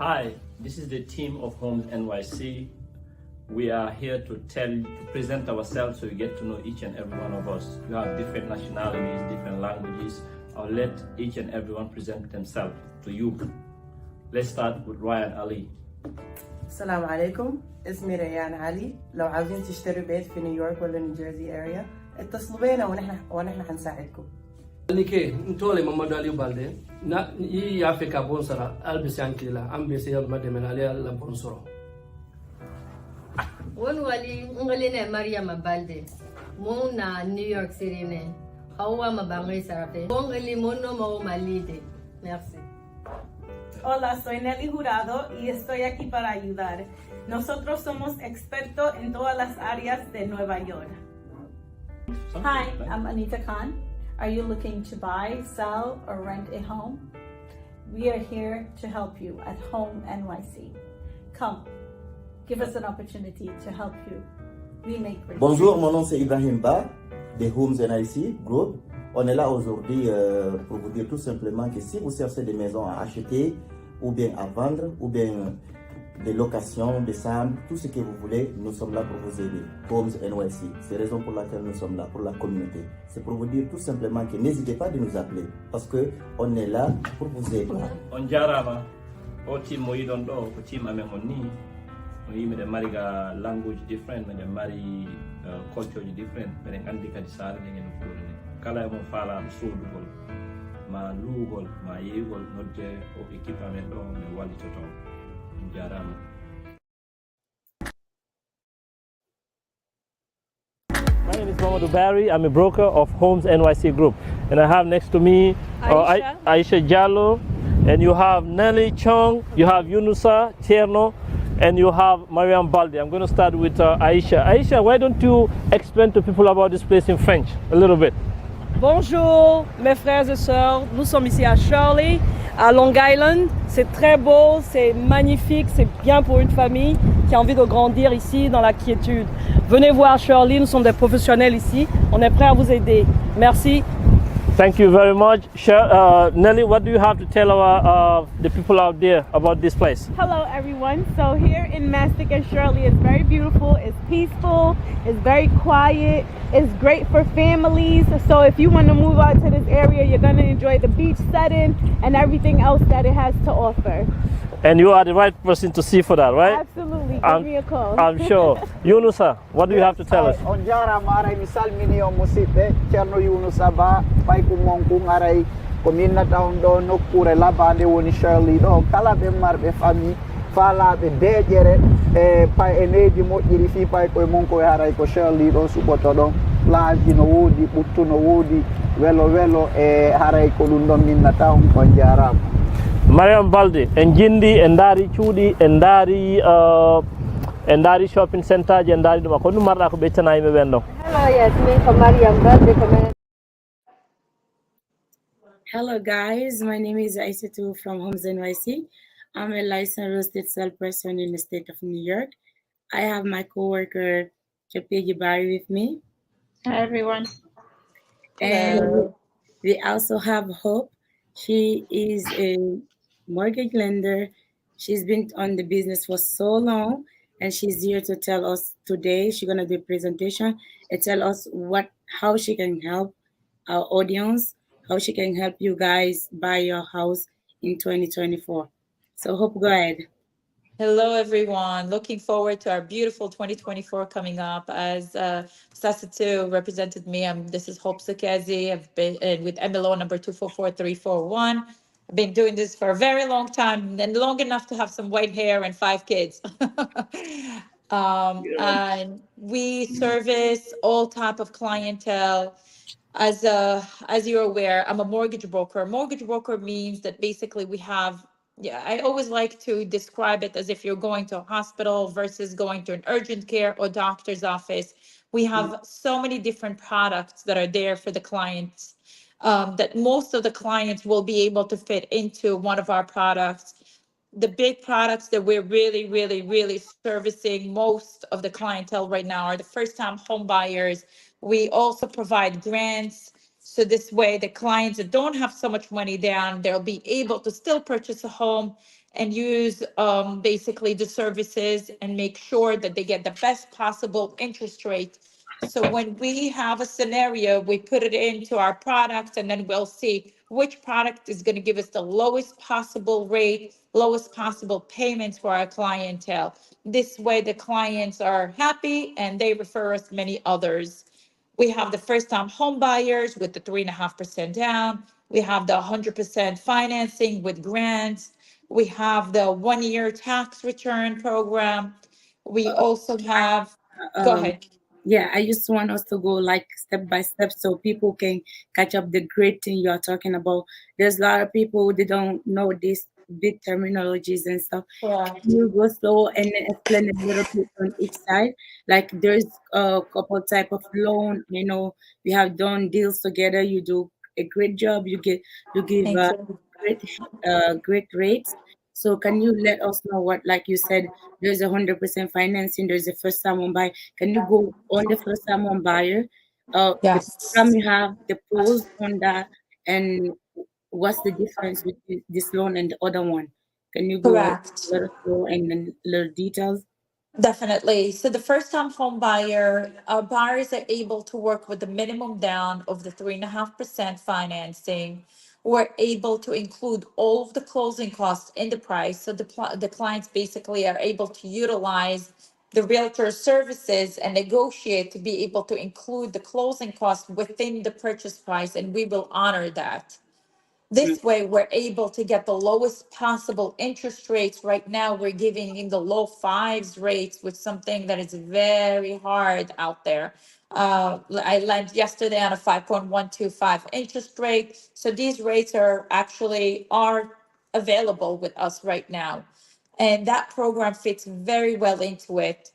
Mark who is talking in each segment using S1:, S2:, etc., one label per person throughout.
S1: Hi, this is the team of Homes NYC. We are here to present ourselves so you get to know each and every one of us. We have different nationalities, different languages. I'll let each and everyone present themselves to you. Let's start with Ryan Ali.
S2: السلام عليكم، اسمي ريان علي. لو عاوزين تشتروا بيت في نيويورك ولا نيوجيرسي اريا اتصلوا بينا ونحن حنساعدكم.
S3: Nike ntole Mamadou Aliou Balde na yi ya fe ka bon sara albisi ankila ambisi ya mademe na la bon soro
S4: won wali ngali ne Mariam Balde mo na New York City ne hawa mabangai sarape bon ali mono mo malide. Merci.
S5: Hola, soy Nelly Jurado y estoy aquí para ayudar. Nosotros somos expertos en todas las áreas de Nueva York.
S6: Hi, I'm Anita Khan. Are you looking to buy, sell, or rent a home? We are here to help you at Home NYC. Come, give us an opportunity to help you. We make great.
S7: Bonjour, mon nom c'est Ibrahim Ba de Homes NYC Group. On est là aujourd'hui pour vous dire tout simplement que si vous cherchez des maisons à acheter ou bien à vendre ou bien des locations, des SAM, tout ce que vous voulez, nous sommes là pour vous aider. Homes NYC, c'est la raison pour laquelle nous sommes là, pour la communauté. C'est pour vous dire tout simplement que n'hésitez pas de nous appeler parce qu'on est là pour vous aider.
S1: On jarama, o team mo yidon do ko team amen on ni. No yimi de mari ga language different, de mari culture different, be andi kadi sare ne ngeno fulani. Kala mo fala am sodugol, ma lugol, ma yegol nodde o équipe amen do ne wali toto. My name is Mamadou Barry. I'm a broker of Homes NYC Group, and I have next to me Aisha Jallo, and you have Nelly Chong, you have Yunusa Tierno, and you have Mariam Balde. I'm going to start with Aisha. Aisha, why don't you explain to people about this place in French a little bit?
S8: Bonjour mes frères et sœurs, nous sommes ici à Shirley, à Long Island. C'est très beau, c'est magnifique, c'est bien pour une famille qui a envie de grandir ici dans la quiétude. Venez voir Shirley, nous sommes des professionnels ici, on est prêts à vous aider. Merci.
S1: Thank you very much. Nelly, what do you have to tell the people out there about this place?
S5: Hello everyone. So here in Mastic and Shirley, it's very beautiful, it's peaceful, it's very quiet, it's great for families. So if you want to move out to this area, you're going to enjoy the beach setting and everything else that it has to offer.
S1: And you are the right person to see for that, right?
S5: Absolutely. Give me a call.
S1: I'm sure. Yunusa, what do you have to tell us?
S9: On jara maray misal mini o musite cherno Yunusa ba pai kumong kung aray komina taon do no kure labande woni Shirley do kala be marbe fami fala be dejere e pai eneji moƴƴiri fi pai koye mon koye haray ko Shirley do suɓoto ɗon plage no woodi ɓuttu no woodi welo e haray ko ɗum ɗon minnata on on jarama.
S1: Mariam Balde, en jindi en daari cuuɗi en daari shopping center je en daari ɗuma ko ɗum marɗa ko ɓeccana yimɓe ɓen ɗon.
S4: Hello, yes, me ko Mariam Balde.
S10: Hello guys, my name is Aissatou from Homes NYC. I'm a licensed real estate salesperson in the state of New York. I have my coworker Chepegi Barry with me.
S6: Hi everyone.
S10: And we also have Hope. She is a mortgage lender. She's been on the business for so long, and she's here to tell us today. She's gonna do a presentation and tell us how she can help our audience, how she can help you guys buy your house in 2024. So Hope, go ahead.
S11: Hello, everyone. Looking forward to our beautiful 2024 coming up. As Sasatou represented me, this is Hope Sakazi. I've been with MLO number 244341. I've been doing this for a very long time, and long enough to have some white hair and 5 kids. And we service all type of clientele. As you're aware, I'm a mortgage broker. Mortgage broker means that basically we have, I always like to describe it as if you're going to a hospital versus going to an urgent care or doctor's office. We have so many different products that are there for the clients, that most of the clients will be able to fit into one of our products. The big products that we're really servicing most of the clientele right now are the first-time home buyers. We also provide grants. So this way, the clients that don't have so much money down, they'll be able to still purchase a home and use basically the services and make sure that they get the best possible interest rate. So when we have a scenario, we put it into our product and then we'll see which product is going to give us the lowest possible rate, lowest possible payments for our clientele. This way the clients are happy and they refer us many others. We have the first time home buyers with the 3.5% down. We have the 100% financing with grants. We have the 1 year tax return program. We also have, go
S10: Um,
S11: ahead.
S10: yeah, I just want us to go like step by step so people can catch up the great thing you're talking about. There's a lot of people they don't know these big terminologies and stuff.
S11: Yeah.
S10: Can you go slow and then explain a little bit on each side? Like there's a couple type of loan. You know, we have done deals together. You do a great job. You give
S11: Thank you.
S10: great great rates. So can you let us know what, like you said, there's 100% financing. There's a first time home buyer. Can you go on the first time home buyer? The program
S11: Yes.
S10: you have, the pros on that, and what's the difference with this loan and the other one? Can you go
S11: Correct.
S10: let us know and then little details?
S11: Definitely. So the first time home buyer, our buyers are able to work with the minimum down of the 3.5% financing. We're able to include all of the closing costs in the price. So the clients basically are able to utilize the realtor services and negotiate to be able to include the closing costs within the purchase price, and we will honor that.
S10: Mm.
S11: This way, we're able to get the lowest possible interest rates. Right now, we're giving in the low fives rates, with something that is very hard out there. I lent yesterday on a 5.125 interest rate. So these rates are available with us right now. And that program fits very well into it.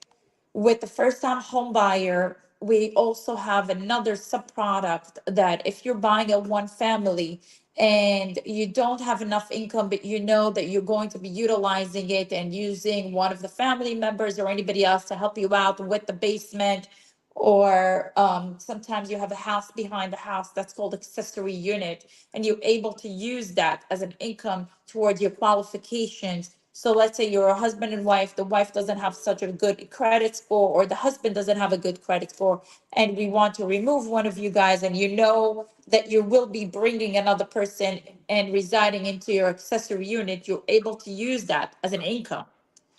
S11: With the first time home buyer, we also have another sub-product that if you're buying a one family and you don't have enough income, but you know that you're going to be utilizing it and using one of the family members or anybody else to help you out with the basement, or sometimes you have a house behind the house that's called accessory unit, and you're able to use that as an income toward your qualifications. So let's say you're a husband and wife, the wife doesn't have such a good credit score, or the husband doesn't have a good credit score, and we want to remove one of you guys, and you know that you will be bringing another person and residing into your accessory unit, you're able to use that as an income.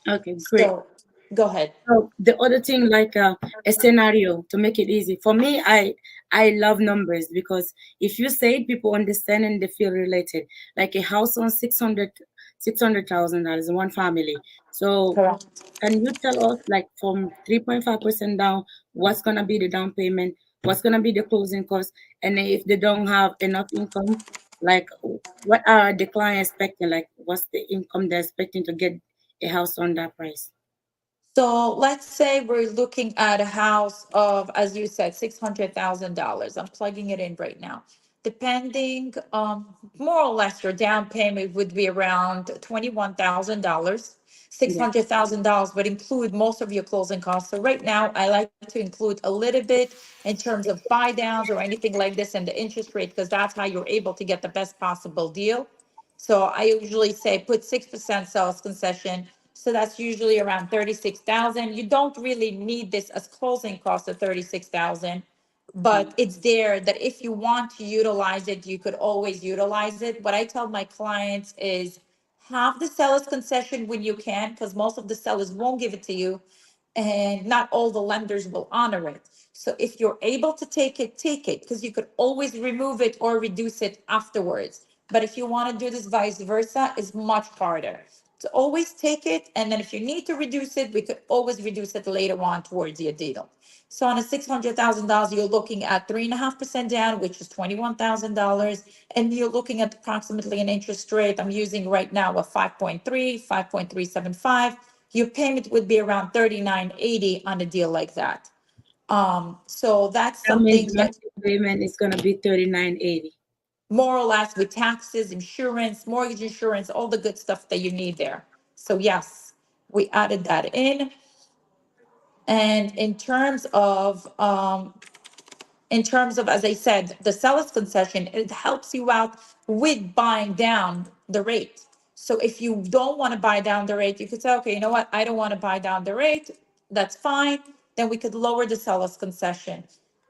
S10: Okay, great.
S11: So go ahead.
S10: So the other thing, like a scenario to make it easy for me, I love numbers because if you say it, people understand and they feel related. Like a house on $600,000, one family. So
S11: Correct.
S10: can you tell us, like from 3.5% down, what's gonna be the down payment? What's gonna be the closing cost? And then if they don't have enough income, like what are the client expecting? Like what's the income they're expecting to get a house on that price?
S11: So let's say we're looking at a house of, as you said, $600,000. I'm plugging it in right now. Depending, more or less, your down payment would be around $21,000.
S10: Yeah.
S11: $600,000 would include most of your closing costs. So right now, I like to include a little bit in terms of buy downs or anything like this and the interest rate, because that's how you're able to get the best possible deal. So I usually say put 6% sales concession. So that's usually around 36,000. You don't really need this as closing cost of 36,000, but it's there that if you want to utilize it, you could always utilize it. What I tell my clients is have the seller's concession when you can, because most of the sellers won't give it to you, and not all the lenders will honor it. So if you're able to take it, because you could always remove it or reduce it afterwards. But if you want to do this vice versa, it's much harder. To always take it, and then if you need to reduce it, we could always reduce it later on towards your deal. So on a $600,000, you're looking at 3.5% down, which is $21,000, and you're looking at approximately an interest rate I'm using right now of 5.3, 5.375. Your payment would be around $39.80 on a deal like that. So that's
S10: That means
S11: something
S10: the
S11: that
S10: monthly payment is gonna be $39.80.
S11: more or less with taxes, insurance, mortgage insurance, all the good stuff that you need there. So yes, we added that in. And in terms of, as I said, the seller's concession, it helps you out with buying down the rate. So if you don't want to buy down the rate, you could say, okay, you know what? I don't want to buy down the rate. That's fine. Then we could lower the seller's concession.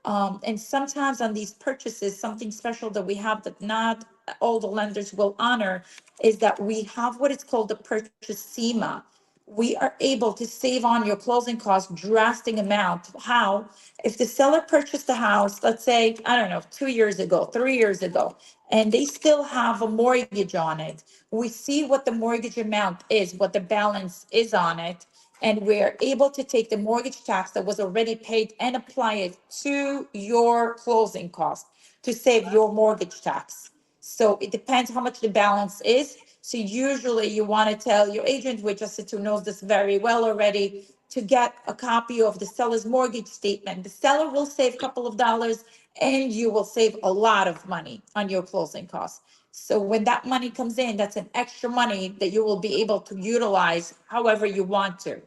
S11: And sometimes on these purchases, something special that we have that not all the lenders will honor is that we have what is called the purchase SEMA. We are able to save on your closing costs drastic amount. How? If the seller purchased the house, let's say, I don't know, 2 years ago, 3 years ago, and they still have a mortgage on it, we see what the mortgage amount is, what the balance is on it, and we're able to take the mortgage tax that was already paid and apply it to your closing cost to save your mortgage tax. So it depends how much the balance is. So usually you want to tell your agent, which Jessica knows this very well already, to get a copy of the seller's mortgage statement. The seller will save a couple of dollars and you will save a lot of money on your closing costs. So when that money comes in, that's an extra money that you will be able to utilize however you want to.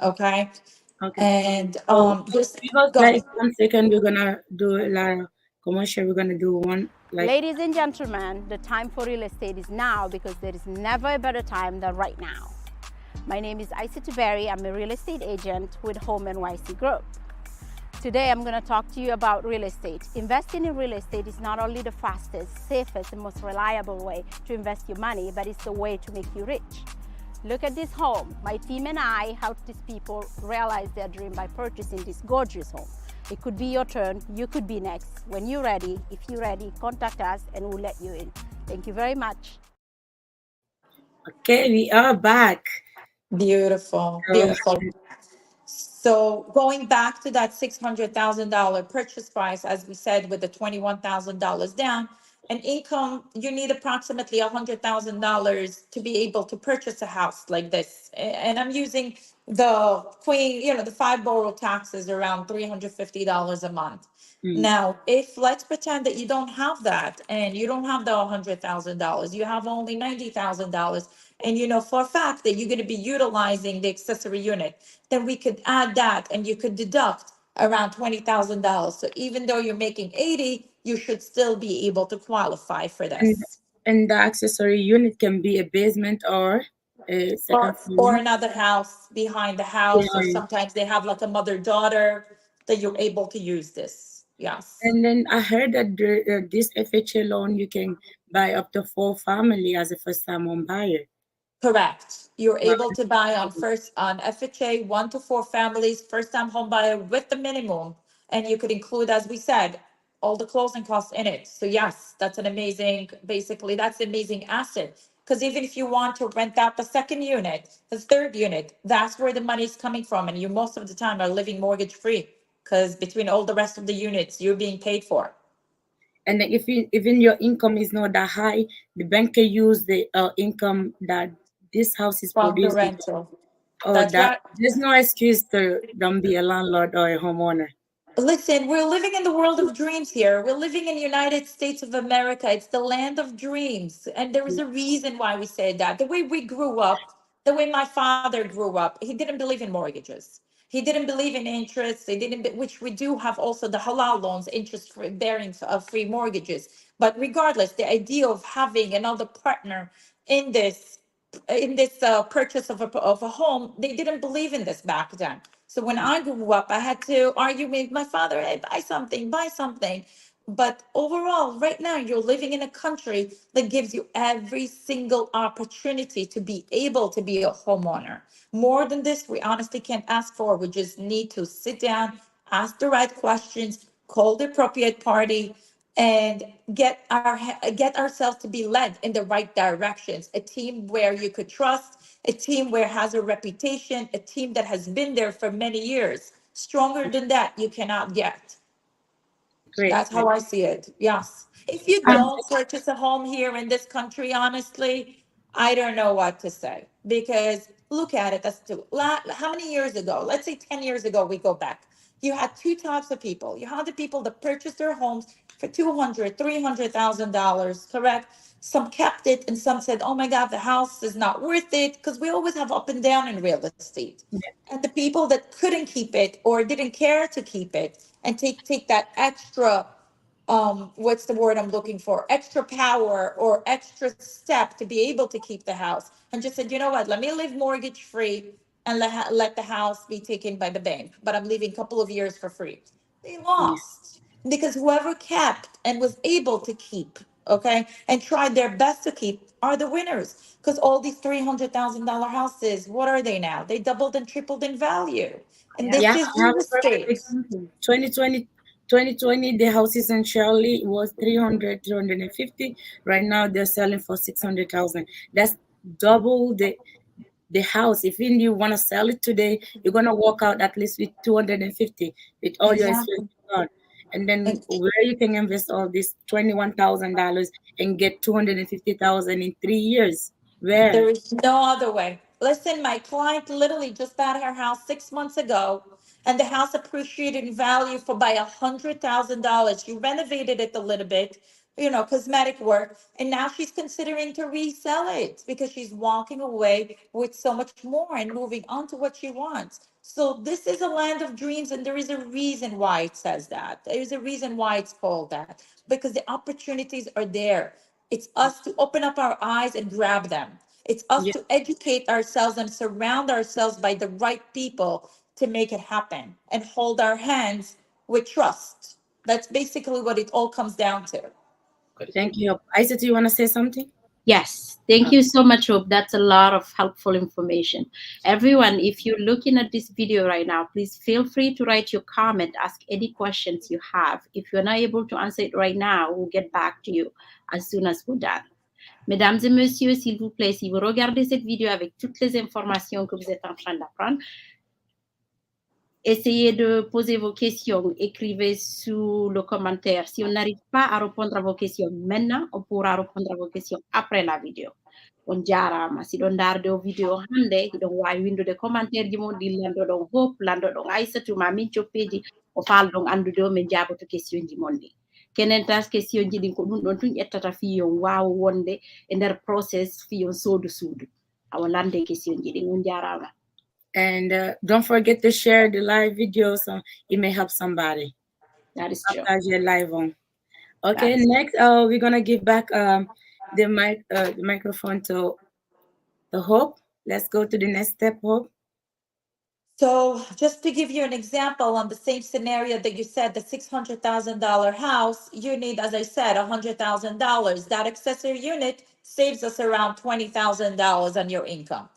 S11: Okay.
S10: Okay.
S11: And this
S10: because
S11: go
S10: like
S11: ahead.
S10: 1 second, we're gonna do like commercial. We're gonna do one like.
S12: Ladies and gentlemen, the time for real estate is now because there is never a better time than right now. My name is Isa Tiberi. I'm a real estate agent with Home NYC Group. Today I'm going to talk to you about real estate. Investing in real estate is not only the fastest, safest, and most reliable way to invest your money, but it's the way to make you rich. Look at this home. My team and I help these people realize their dream by purchasing this gorgeous home. It could be your turn. You could be next. When you're ready, if you're ready, contact us and we'll let you in. Thank you very much.
S10: Okay, we are back.
S11: Beautiful, beautiful. So going back to that $600,000 purchase price, as we said, with the $21,000 down, and income, you need approximately $100,000 to be able to purchase a house like this. And I'm using the queen, the 5 borough taxes around $350 a month. Now, if let's pretend that you don't have that and you don't have the $100,000, you have only $90,000, and you know for a fact that you're going to be utilizing the accessory unit, then we could add that and you could deduct around $20,000. So even though you're making 80, you should still be able to qualify for this.
S10: And the accessory unit can be a basement or a second
S11: or another house behind the house, or
S10: Yeah.
S11: sometimes they have like a mother-daughter that you're able to use this. Yes.
S10: And then I heard that this FHA loan, you can buy up to 4 family as a first-time home buyer.
S11: Correct. You're able to buy on FHA 1 to 4 families, first-time home buyer with the minimum, and you could include, as we said, all the closing costs in it. So yes, that's an amazing, basically, that's an amazing asset. Because even if you want to rent out the second unit, the third unit, that's where the money's coming from, and you most of the time are living mortgage-free, because between all the rest of the units, you're being paid for.
S10: And then if even your income is not that high, the bank can use the income that this house is
S11: From the
S10: producing.
S11: rental.
S10: Oh,
S11: That's right.
S10: There's no excuse to don't be a landlord or a homeowner.
S11: Listen, we're living in the world of dreams here. We're living in the United States of America. It's the land of dreams. And there is a reason why we say that. The way we grew up, the way my father grew up, he didn't believe in mortgages. He didn't believe in interest. Which we do have also the halal loans, interest bearing free mortgages. But regardless, the idea of having another partner in this purchase of a home, they didn't believe in this back then. So when I grew up, I had to argue with my father, hey, buy something. But overall, right now, you're living in a country that gives you every single opportunity to be able to be a homeowner. More than this, we honestly can't ask for. We just need to sit down, ask the right questions, call the appropriate party, and get ourselves to be led in the right directions. A team where you could trust, a team where has a reputation, a team that has been there for many years. Stronger than that, you cannot get.
S10: Great.
S11: That's how I see it. Yes. If you don't purchase a home here in this country, honestly, I don't know what to say, because look at it. How many years ago? Let's say 10 years ago, we go back. You had 2 types of people. You had the people that purchased their homes for $200,000, $300,000, correct? Some kept it and some said, oh my God, the house is not worth it, because we always have up and down in real estate. And the people that couldn't keep it or didn't care to keep it and take that extra what's the word I'm looking for? Extra power or extra step to be able to keep the house, and just said, you know what, let me live mortgage free and let the house be taken by the bank, but I'm leaving a couple of years for free. They lost because whoever kept and was able to keep, okay, and tried their best to keep are the winners. Because all these $300,000 houses, what are they now? They doubled and tripled in value. And this
S10: Yeah,
S11: is
S10: I have
S11: real
S10: a perfect
S11: estate.
S10: example. 2020, the houses in Shirley was 300, 350. Right now, they're selling for 600,000. That's double the house. If you want to sell it today, you're going to walk out at least with 250 with all your
S11: Exactly.
S10: expenses gone. And then where you can invest all this $21,000 and get 250,000 in 3 years? Where?
S11: There is no other way. Listen, my client literally just bought her house 6 months ago, and the house appreciated in value for by $100,000. She renovated it a little bit, cosmetic work, and now she's considering to resell it because she's walking away with so much more and moving on to what she wants. So this is a land of dreams, and there is a reason why it says that. There is a reason why it's called that, because the opportunities are there. It's us to open up our eyes and grab them. It's us to educate ourselves and surround ourselves by the right people to make it happen and hold our hands with trust. That's basically what it all comes down to.
S10: Thank you. Isa, do you want to say something?
S12: Yes, thank you so much, Hope. That's a lot of helpful information. Everyone, if you're looking at this video right now, please feel free to write your comment, ask any questions you have. If you're not able to answer it right now, we'll get back to you as soon as we're done. Mesdames et messieurs, s'il vous plaît, si vous regardez cette vidéo avec toutes les informations que vous êtes en train d'apprendre, essayez de poser vos questions, écrivez sous le commentaire. Si on n'arrive pas à répondre à vos questions maintenant, on pourra répondre à vos questions après la vidéo. On jarama si ɗon darde o vidéo hande hiɗon wawi windude commentaire ji mon ɗi landoɗon Hope landoɗon Aissatou ma min coppeji o falɗon andude o min jaboto question ji mon ɗi kenen tas question ji ɗin ko ɗum ɗon tun ƴettata fiyon wawa wonde e nder process fiyon soodu suudu awa lande question ji ɗin on jarama.
S10: And don't forget to share the live video so it may help somebody.
S12: That is true.
S10: You're live on. Okay, next we're gonna give back the microphone to Hope. Let's go to the next step, Hope.
S11: So just to give you an example on the same scenario that you said, the $600,000 house, you need, as I said, $100,000. That accessory unit saves us around $20,000 on your income.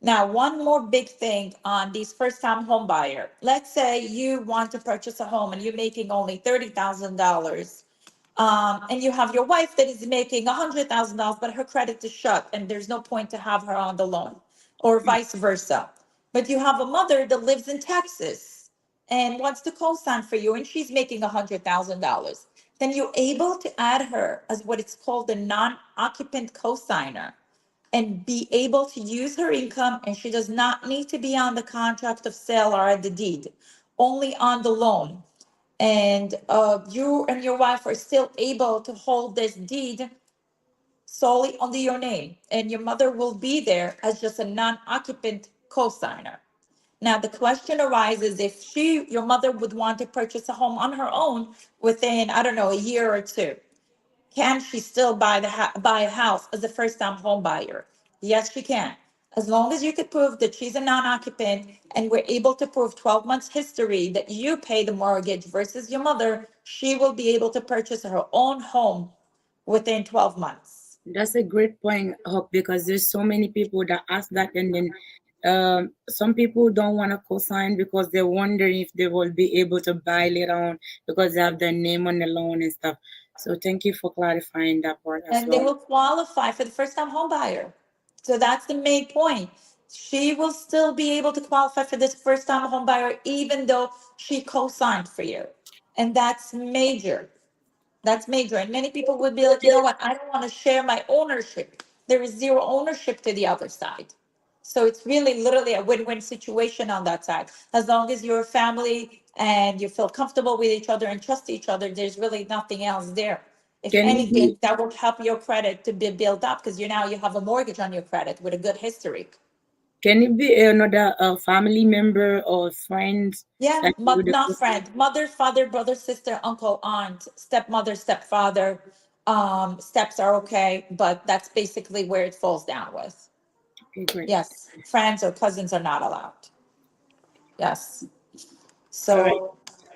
S11: Now, one more big thing on these first-time home buyer. Let's say you want to purchase a home and you're making only $30,000. And you have your wife that is making $100,000, but her credit is shut and there's no point to have her on the loan, or vice versa. But you have a mother that lives in Texas and wants to co-sign for you and she's making $100,000. Then you're able to add her as what it's called a non-occupant co-signer and be able to use her income, and she does not need to be on the contract of sale or at the deed, only on the loan. And you and your wife are still able to hold this deed solely under your name, and your mother will be there as just a non-occupant co-signer. Now, the question arises if your mother would want to purchase a home on her own within, I don't know, a year or two. Can she still buy a house as a first-time home buyer? Yes, she can. As long as you could prove that she's a non-occupant and we're able to prove 12 months history that you pay the mortgage versus your mother, she will be able to purchase her own home within 12 months.
S10: That's a great point, Hope, because there's so many people that ask that, and then some people don't want to co-sign because they're wondering if they will be able to buy later on because they have their name on the loan and stuff. So thank you for clarifying that part as well.
S11: And they will qualify for the first-time home buyer. So that's the main point. She will still be able to qualify for this first-time home buyer even though she co-signed for you. And that's major. That's major. And many people would be like, you know what? I don't want to share my ownership. There is zero ownership to the other side. So it's really literally a win-win situation on that side. As long as you're a family and you feel comfortable with each other and trust each other, there's really nothing else there. If anything, that will help your credit to be built up because you have a mortgage on your credit with a good history.
S10: Can it be another family member or friend?
S11: Yeah, not friend, mother, father, brother, sister, uncle, aunt, stepmother, stepfather. Steps are okay, but that's basically where it falls down with.
S10: Okay, great.
S11: Yes, friends or cousins are not allowed. Yes. So.
S10: All right.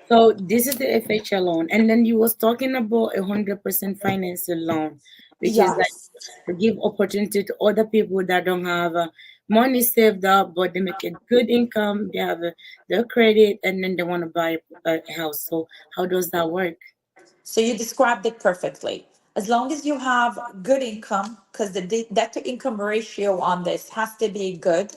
S10: So this is the FHA loan, and then you was talking about 100% financing loan, which is like to give opportunity to other people that don't have money saved up, but they make a good income, they have their credit, and then they want to buy a house. So how does that work?
S11: So you described it perfectly. As long as you have good income, because the debt to income ratio on this has to be good.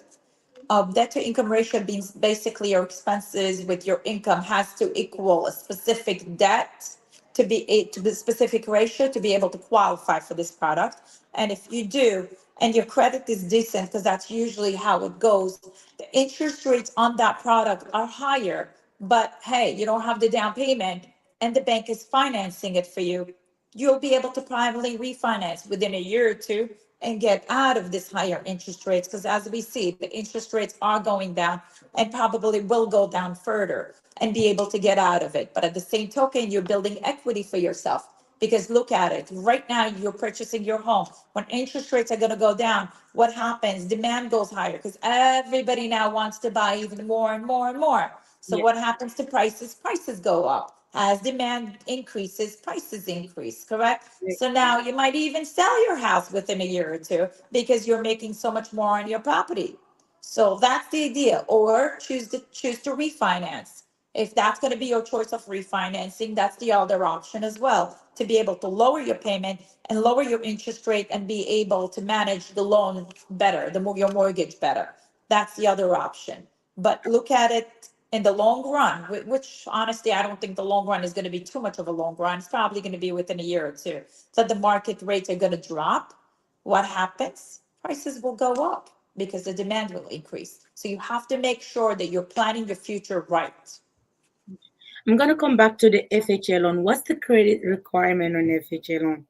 S11: Debt to income ratio means basically your expenses with your income has to equal a specific debt to be the specific ratio to be able to qualify for this product. And if you do, and your credit is decent, because that's usually how it goes, the interest rates on that product are higher. But hey, you don't have the down payment and the bank is financing it for you. You'll be able to privately refinance within a year or two and get out of this higher interest rates, because as we see, the interest rates are going down and probably will go down further and be able to get out of it. But at the same token, you're building equity for yourself, because look at it. Right now, you're purchasing your home. When interest rates are going to go down, what happens? Demand goes higher because everybody now wants to buy even more and more and more. So what happens to prices? Prices go up. As demand increases, prices increase, correct? So now you might even sell your house within a year or two because you're making so much more on your property. So that's the idea. Or choose to refinance. If that's going to be your choice of refinancing, that's the other option as well, to be able to lower your payment and lower your interest rate and be able to manage the loan better, your mortgage better. That's the other option. But look at it in the long run, which honestly, I don't think the long run is going to be too much of a long run. It's probably going to be within a year or two. So the market rates are going to drop. What happens? Prices will go up because the demand will increase. So you have to make sure that you're planning your future right.
S10: I'm going to come back to the FHA loan. What's the credit requirement on FHA loan?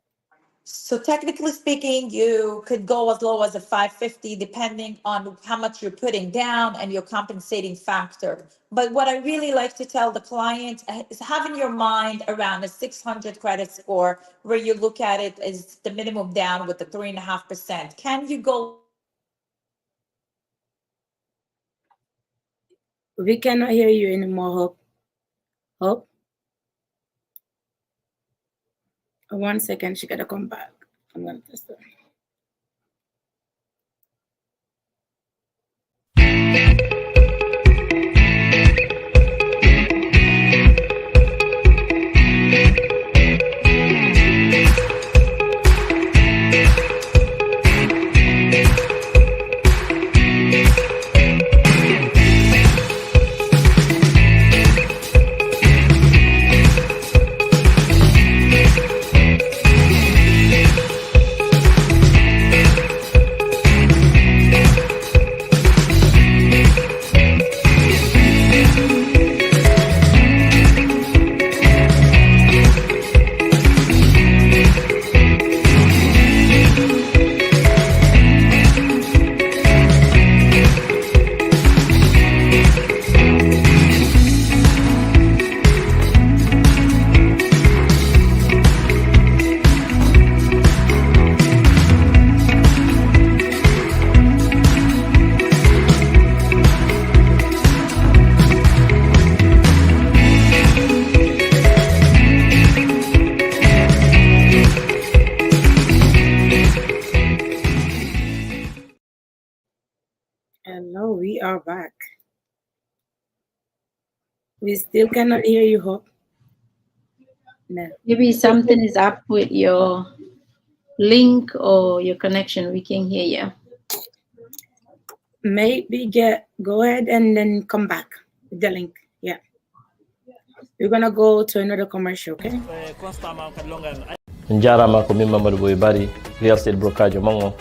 S11: So technically speaking, you could go as low as a 550, depending on how much you're putting down and your compensating factor. But what I really like to tell the client is have in your mind around a 600 credit score, where you look at it as the minimum down with the 3.5%. Can you go?
S10: We cannot hear you anymore, Hope. Hope? 1 second, she gotta come back. I'm gonna test her. Hello, we are back. We still cannot hear you, Hope. No.
S12: Maybe something is up with your link or your connection. We can hear you.
S10: Maybe go ahead and then come back with the link. Yeah. We're gonna go to another commercial, okay?
S1: Njarama ko min Mamadou Boy Bari real estate brokerage mango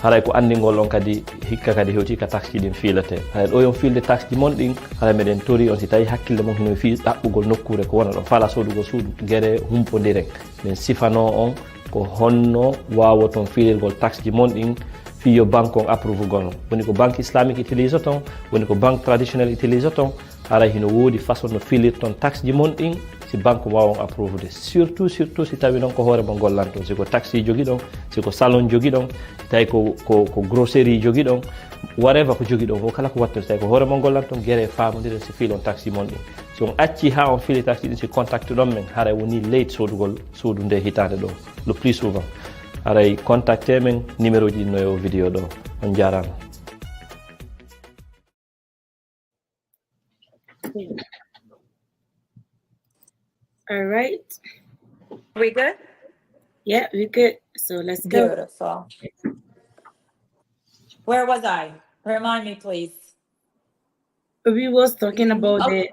S1: haray ko andingol on kadi hikka kadi hewti ka tax din filate hay do yon filde tax di mon din haray meden tori on si tay hakkille mon hino fi dabbugol nokkure ko wona do fala sodugo suudu gere humpodire men sifano on ko honno wawoton filirgol tax di mon din fiyo banque on approuve gono woni ko banque islamique utilise ton woni ko banque traditionnelle utilise ton ara hino wodi façon no filir ton taxe ji mon ɗin si banque wawon approuve de surtout si tawi noon ko hoore mo gollanto si ko taxi jogi ɗon si ko salon jogi ɗon tawi ko grosserie jogi ɗon whatever ko jogi ɗon ko kala ko watte tawi ko hoore mo gollanton guere famodire si filon taxi mon ɗin so on acci ha on fili taxi ɗin si contacte ɗon men haray woni leydi sodugol suudu nde hitande ɗo le plus souvent haray contacte men numéro ji no yo vidéo ɗo on jarama.
S10: All right.
S11: We good?
S10: Yeah, we good. So let's go.
S11: Beautiful. Where was I? Remind me, please.
S10: We was talking about the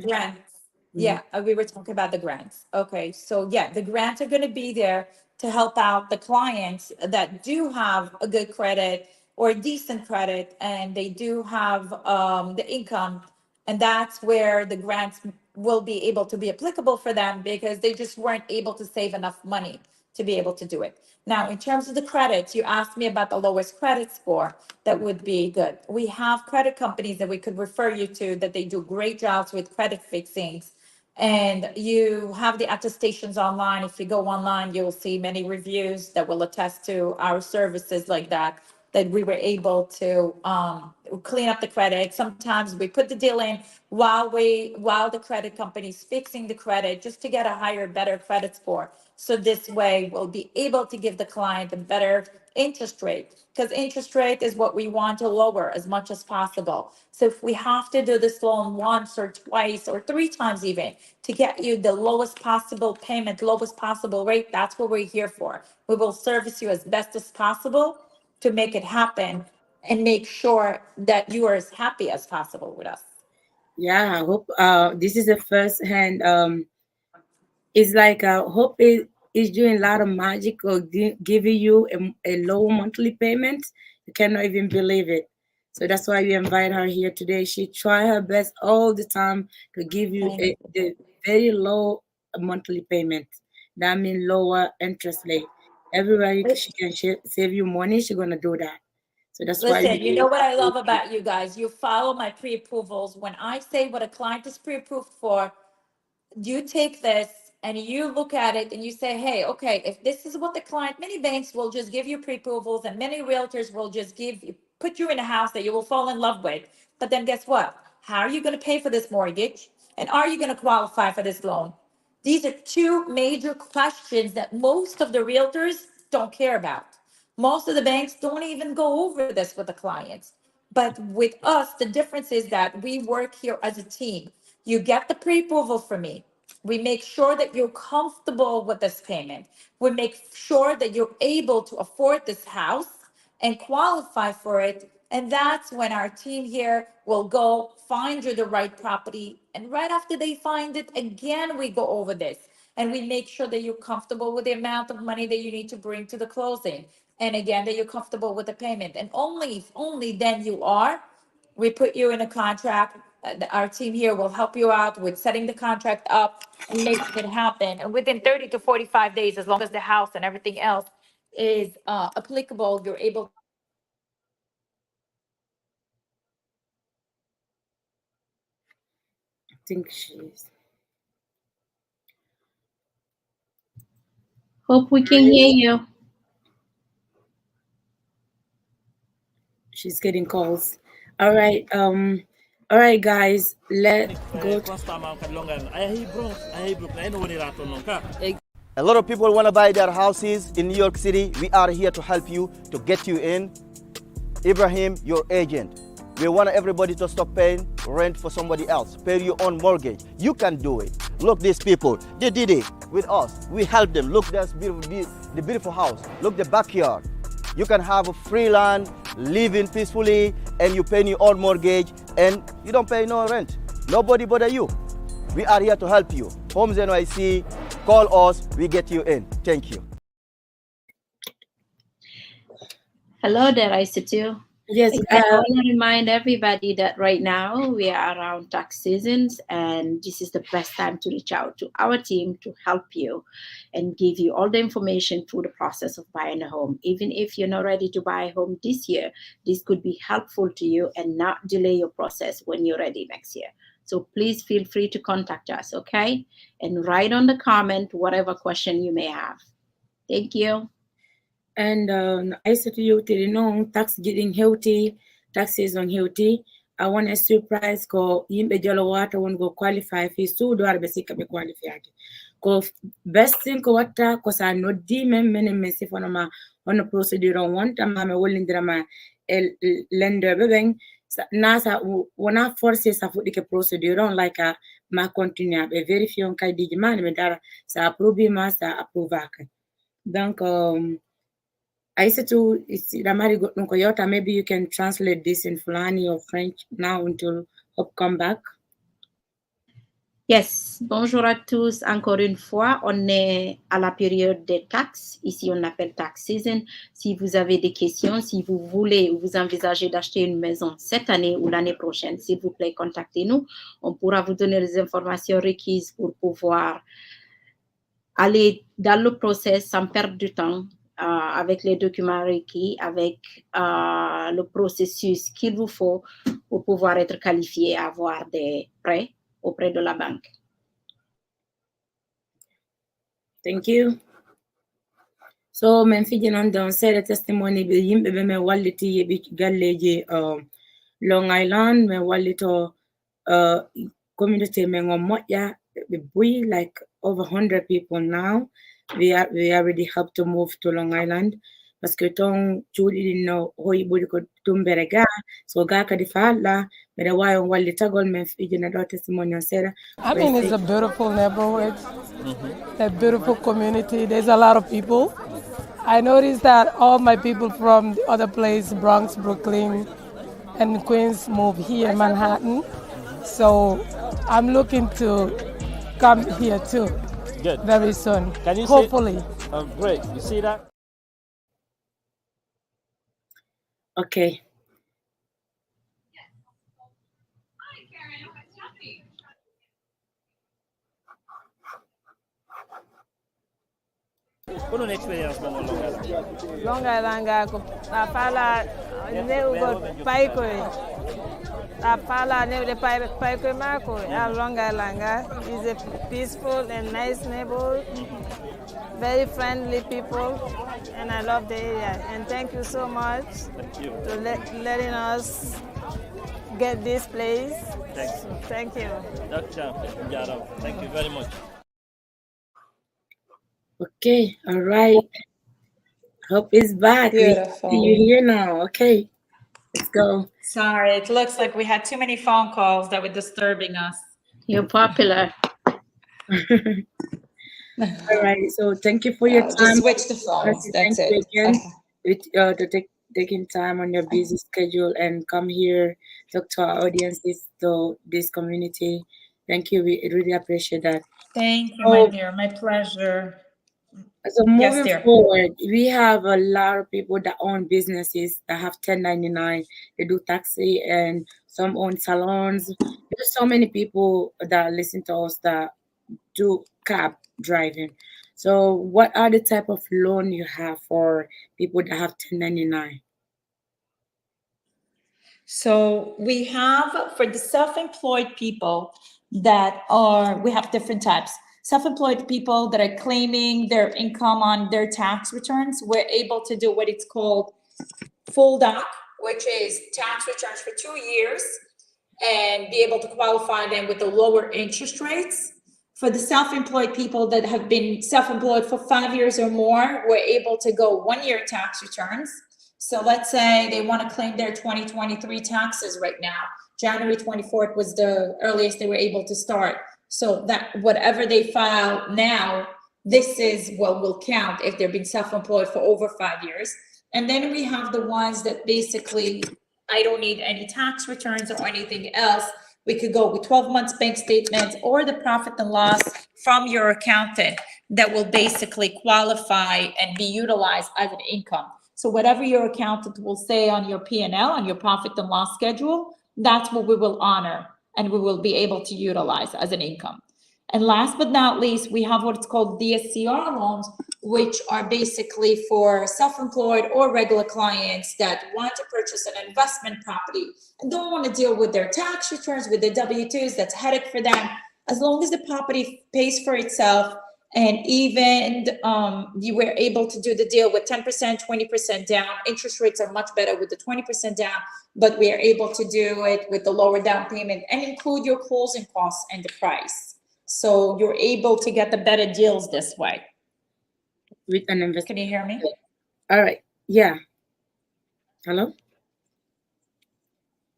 S11: grants. Yeah, we were talking about the grants. Okay, so yeah, the grants are going to be there to help out the clients that do have a good credit or decent credit, and they do have the income, and that's where the grants will be able to be applicable for them because they just weren't able to save enough money to be able to do it. Now, in terms of the credits, you asked me about the lowest credit score that would be good. We have credit companies that we could refer you to that they do great jobs with credit fixings. And you have the attestations online. If you go online, you'll see many reviews that will attest to our services like that we were able to clean up the credit. Sometimes we put the deal in while the credit company's fixing the credit just to get a higher, better credit score. So this way we'll be able to give the client a better interest rate, because interest rate is what we want to lower as much as possible. So if we have to do this loan once or twice or 3 times even to get you the lowest possible payment, lowest possible rate, that's what we're here for. We will service you as best as possible to make it happen and make sure that you are as happy as possible with us.
S10: Yeah, I hope this is the first hand. It's like I hope it is doing a lot of magic or giving you a low monthly payment. You cannot even believe it. So that's why we invite her here today. She try her best all the time to give you a very low monthly payment. That means lower interest rate. Everybody she can save you money, she's gonna do that. So that's why.
S11: Listen, you know what I love about you guys? You follow my pre-approvals. When I say what a client is pre-approved for, you take this and you look at it and you say, hey, okay, if this is what the client, many banks will just give you pre-approvals and many realtors will just put you in a house that you will fall in love with. But then guess what? How are you going to pay for this mortgage? And are you going to qualify for this loan? These are 2 major questions that most of the realtors don't care about. Most of the banks don't even go over this with the clients. But with us, the difference is that we work here as a team. You get the pre-approval from me. We make sure that you're comfortable with this payment. We make sure that you're able to afford this house and qualify for it. And that's when our team here will go find you the right property. And right after they find it, again, we go over this. And we make sure that you're comfortable with the amount of money that you need to bring to the closing. And again, that you're comfortable with the payment. And only then you are, we put you in a contract. Our team here will help you out with setting the contract up and making it happen. And within 30 to 45 days, as long as the house and everything else is applicable, you're able.
S10: I think she's.
S13: Hope we can hear you.
S10: She's getting calls. All right, guys, let's go.
S7: A lot of people want to buy their houses in New York City. We are here to help you, to get you in. Ibrahim, your agent. We want everybody to stop paying rent for somebody else. Pay your own mortgage. You can do it. Look, these people, they did it with us. We helped them. Look, that's beautiful, the beautiful house. Look, the backyard. You can have a free land, live in peacefully, and you pay your own mortgage, and you don't pay no rent. Nobody bother you. We are here to help you. Homes NYC, call us, we get you in. Thank you.
S13: Hello there, Isatu.
S10: Yes.
S13: I want to remind everybody that right now we are around tax seasons, and this is the best time to reach out to our team to help you and give you all the information through the process of buying a home. Even if you're not ready to buy a home this year, this could be helpful to you and not delay your process when you're ready next year. So please feel free to contact us, okay? And write on the comment whatever question you may have. Thank you.
S10: And I said to you, tax getting healthy, tax season healthy. I want a surprise ko yimbe jolo wata won go qualify fi su do arbe sika be qualify. Ko best thing ko wata ko sa no di men mesi fono ma on procedure on one time ma wolindira ma el lender be ben nasa wona force sa fudi ke procedure on like a ma continue be verify on kay di man me dara sa approve ma sa approve. Donc I said to Ramari Koyota, maybe you can translate this in Fulani or French now until Hope come back.
S13: Yes, bonjour à tous. Encore une fois, on est à la période des taxes. Ici, on appelle tax season. Si vous avez des questions, si vous voulez ou vous envisagez d'acheter une maison cette année ou l'année prochaine, s'il vous plaît, contactez-nous. On pourra vous donner les informations requises pour pouvoir aller dans le process sans perdre du temps. Avec les documents requis, avec le processus qu'il vous faut pour pouvoir être qualifié à avoir des prêts auprès de la banque.
S10: Thank you. So, men fijin on don say the testimony be yimbe be me walliti ye bi galleji Long Island, me wallito community me ngomotya be bui like over 100 people now. We already helped to move to Long Island. Parce que ton chudi no hoi budi ko tumberega so ga ka di falla me da wayo walli tagol me fijina do testimony on sera.
S14: I mean, it's a beautiful neighborhood, a beautiful community. There's a lot of people. I noticed that all my people from the other place, Bronx, Brooklyn, and Queens, move here in Manhattan. So I'm looking to come here too.
S1: Good.
S14: Very soon.
S1: Can you
S14: hopefully.
S1: See? Oh, great. You see that?
S10: Okay.
S1: What experience on Long Island?
S5: Long Island ko pala ne ugo paiko pala ne de paiko mako Long Island is a peaceful and nice neighborhood, very friendly people, and I love the area. And thank you so much for letting us get this place. Thank you.
S1: Dr. Jaro, thank you very much.
S10: Okay, all right. Hope is back.
S11: Beautiful.
S10: See you here now. Okay, let's go.
S11: Sorry, it looks like we had too many phone calls that were disturbing us.
S13: You're popular.
S10: All right, so thank you for your time.
S11: Just switch the phones. That's it.
S10: Again, to taking time on your busy schedule and come here, talk to our audiences, to this community. Thank you. We really appreciate that.
S11: Thank you, my dear. My pleasure.
S10: So moving forward, we have a lot of people that own businesses that have 1099. They do taxi and some own salons. There's so many people that listen to us that do cab driving. So what are the type of loan you have for people that have 1099?
S11: So we have for the self-employed people we have different types. Self-employed people that are claiming their income on their tax returns, we're able to do what it's called full doc, which is tax returns for 2 years and be able to qualify them with the lower interest rates. For the self-employed people that have been self-employed for 5 years or more, we're able to go 1 year tax returns. So let's say they want to claim their 2023 taxes right now. January 24th was the earliest they were able to start. So that whatever they file now, this is what will count if they've been self-employed for over 5 years. And then we have the ones that basically, I don't need any tax returns or anything else. We could go with 12 months bank statements or the profit and loss from your accountant that will basically qualify and be utilized as an income. So whatever your accountant will say on your P&L, on your profit and loss schedule, that's what we will honor and we will be able to utilize as an income. And last but not least, we have what's called DSCR loans, which are basically for self-employed or regular clients that want to purchase an investment property and don't want to deal with their tax returns, with their W-2s. That's a headache for them. As long as the property pays for itself, and even you were able to do the deal with 10%, 20% down. Interest rates are much better with the 20% down, but we are able to do it with the lower down payment and include your closing costs and the price. So you're able to get the better deals this way.
S10: With an investment.
S11: Can you hear me?
S10: All right. Yeah. Hello?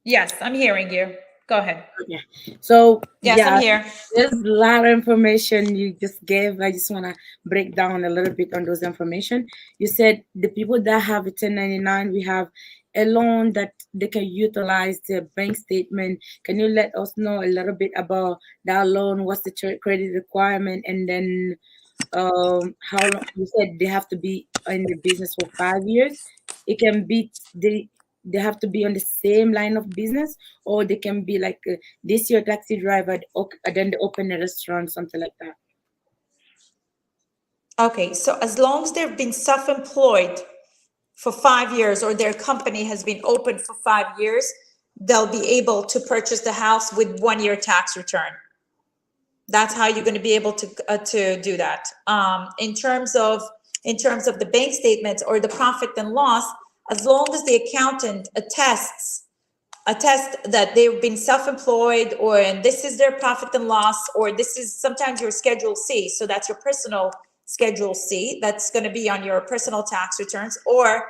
S11: Yes, I'm hearing you. Go ahead.
S10: Okay. So
S11: yes,
S10: yeah,
S11: I'm here.
S10: There's a lot of information you just gave. I just want to break down a little bit on those information. You said the people that have a 1099, we have a loan that they can utilize the bank statement. Can you let us know a little bit about that loan? What's the credit requirement? And then how long? You said they have to be in the business for 5 years. It can be they have to be on the same line of business, or they can be like this year taxi driver, then they open a restaurant, something like that.
S11: Okay, so as long as they've been self-employed for 5 years or their company has been open for 5 years, they'll be able to purchase the house with 1 year tax return. That's how you're going to be able to do that. In terms of the bank statements or the profit and loss, as long as the accountant attests that they've been self-employed, or and this is their profit and loss, or this is sometimes your Schedule C, so that's your personal Schedule C, that's going to be on your personal tax returns, or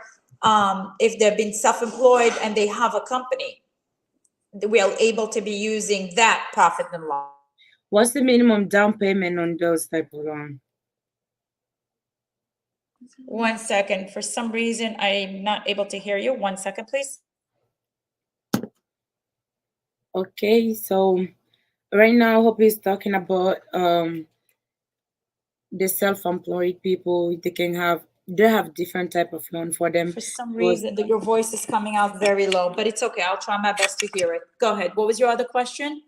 S11: if they've been self-employed and they have a company, we are able to be using that profit and loss.
S10: What's the minimum down payment on those type of loans?
S11: 1 second. For some reason, I'm not able to hear you. 1 second, please.
S10: Okay, so right now, Hope is talking about the self-employed people. They have different type of loan for them.
S11: For some reason, your voice is coming out very low, but it's okay. I'll try my best to hear it. Go ahead. What was your other question?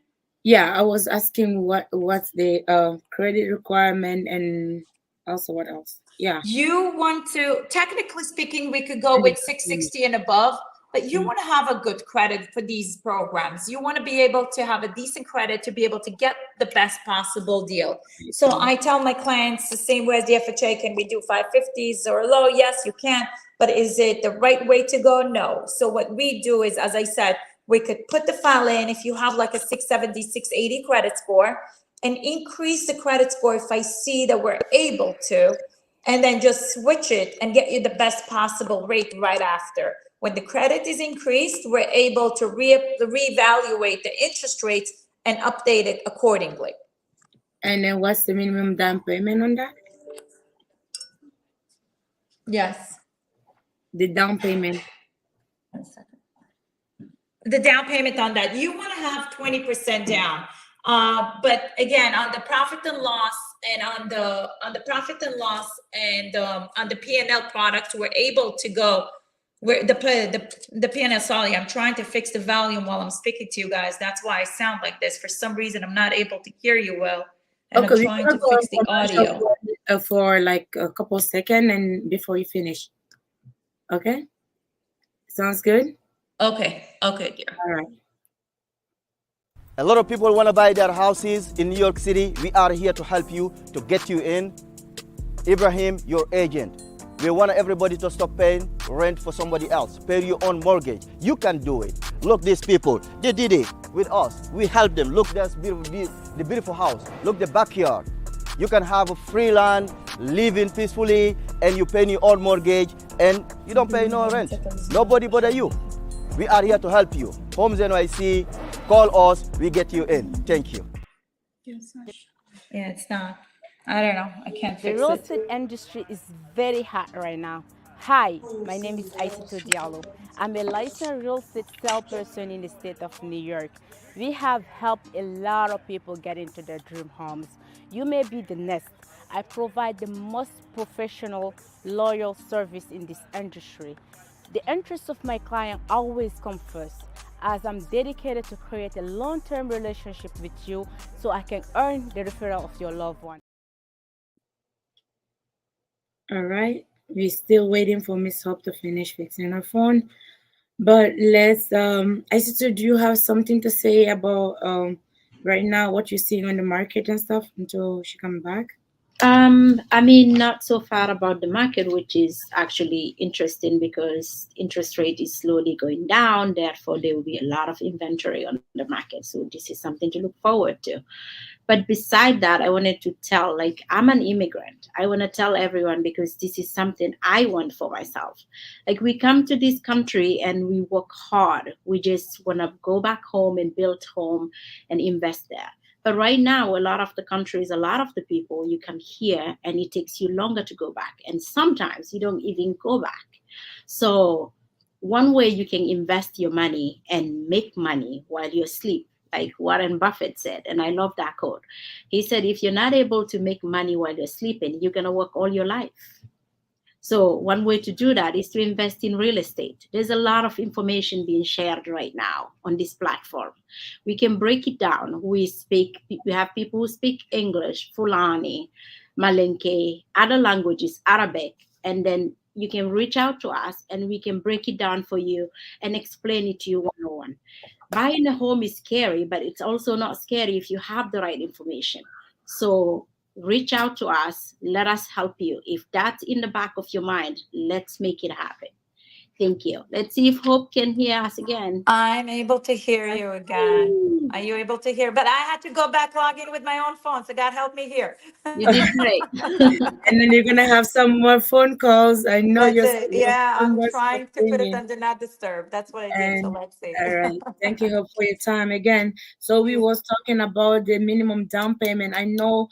S10: Yeah, I was asking what's the credit requirement, and also what else? Yeah.
S11: You want to, technically speaking, we could go with 660 and above, but you want to have a good credit for these programs. You want to be able to have a decent credit to be able to get the best possible deal. So I tell my clients the same way as the FHA, can we do 550s or low? Yes, you can. But is it the right way to go? No. So what we do is, as I said, we could put the file in if you have like a 670, 680 credit score, and increase the credit score if I see that we're able to, and then just switch it and get you the best possible rate right after. When the credit is increased, we're able to reevaluate the interest rates and update it accordingly.
S10: And then what's the minimum down payment on that?
S11: Yes.
S10: The down payment.
S11: 1 second. The down payment on that, you want to have 20% down. But again, on the profit and loss and on the profit and loss and on the P&L products, we're able to go where the P&L. Sorry, I'm trying to fix the volume while I'm speaking to you guys. That's why I sound like this. For some reason, I'm not able to hear you well, and
S10: Okay,
S11: I'm trying to fix the audio.
S10: For like a couple seconds and before you finish. Okay, sounds good.
S11: Okay, dear.
S10: All right.
S7: A lot of people want to buy their houses in New York City. We are here to help you, to get you in. Ibrahim, your agent. We want everybody to stop paying rent for somebody else. Pay your own mortgage. You can do it. Look, these people, they did it with us. We help them. Look, that's the beautiful house. Look, the backyard. You can have a free land, living peacefully, and you pay your own mortgage, and you don't pay no rent. Nobody bother you. We are here to help you. Homes NYC, call us, we get you in. Thank you.
S11: Yeah, it's not. I don't know. I can't
S12: The
S11: fix
S12: real
S11: it.
S12: estate industry is very hot right now. Hi, my name is Aissatou Diallo. I'm a licensed real estate salesperson in the state of New York. We have helped a lot of people get into their dream homes. You may be the next.
S13: I provide the most professional, loyal service in this industry. The interests of my client always come first, as I'm dedicated to create a long-term relationship with you so I can earn the referral of your loved one.
S10: All right. We're still waiting for Miss Hope to finish fixing her phone. But let's Isita, do you have something to say about right now what you're seeing on the market and stuff until she comes back?
S13: I mean, not so far about the market, which is actually interesting because interest rate is slowly going down. Therefore, there will be a lot of inventory on the market. So this is something to look forward to. But beside that, I wanted to tell, like, I'm an immigrant. I want to tell everyone because this is something I want for myself. Like, we come to this country and we work hard. We just want to go back home and build home and invest there. But right now, a lot of the countries, a lot of the people, you come here and it takes you longer to go back. And sometimes you don't even go back. So one way you can invest your money and make money while you're asleep, like Warren Buffett said, and I love that quote. He said, if you're not able to make money while you're sleeping, you're going to work all your life. So one way to do that is to invest in real estate. There's a lot of information being shared right now on this platform. We can break it down. We have people who speak English, Fulani, Malinke, other languages, Arabic, and then you can reach out to us and we can break it down for you and explain it to you one-on-one. Buying a home is scary, but it's also not scary if you have the right information. So reach out to us. Let us help you. If that's in the back of your mind, let's make it happen. Thank you. Let's see if Hope can hear us again.
S11: I'm able to hear you again. Are you able to hear? But I had to go back log in with my own phone, so God help me here.
S13: You did great.
S10: And then you're gonna have some more phone calls. I know
S11: Yeah, I'm trying to put it
S10: in.
S11: under not disturb. That's what I did. So let's see.
S10: All right. Thank you, Hope, for your time again. So we was talking about the minimum down payment. I know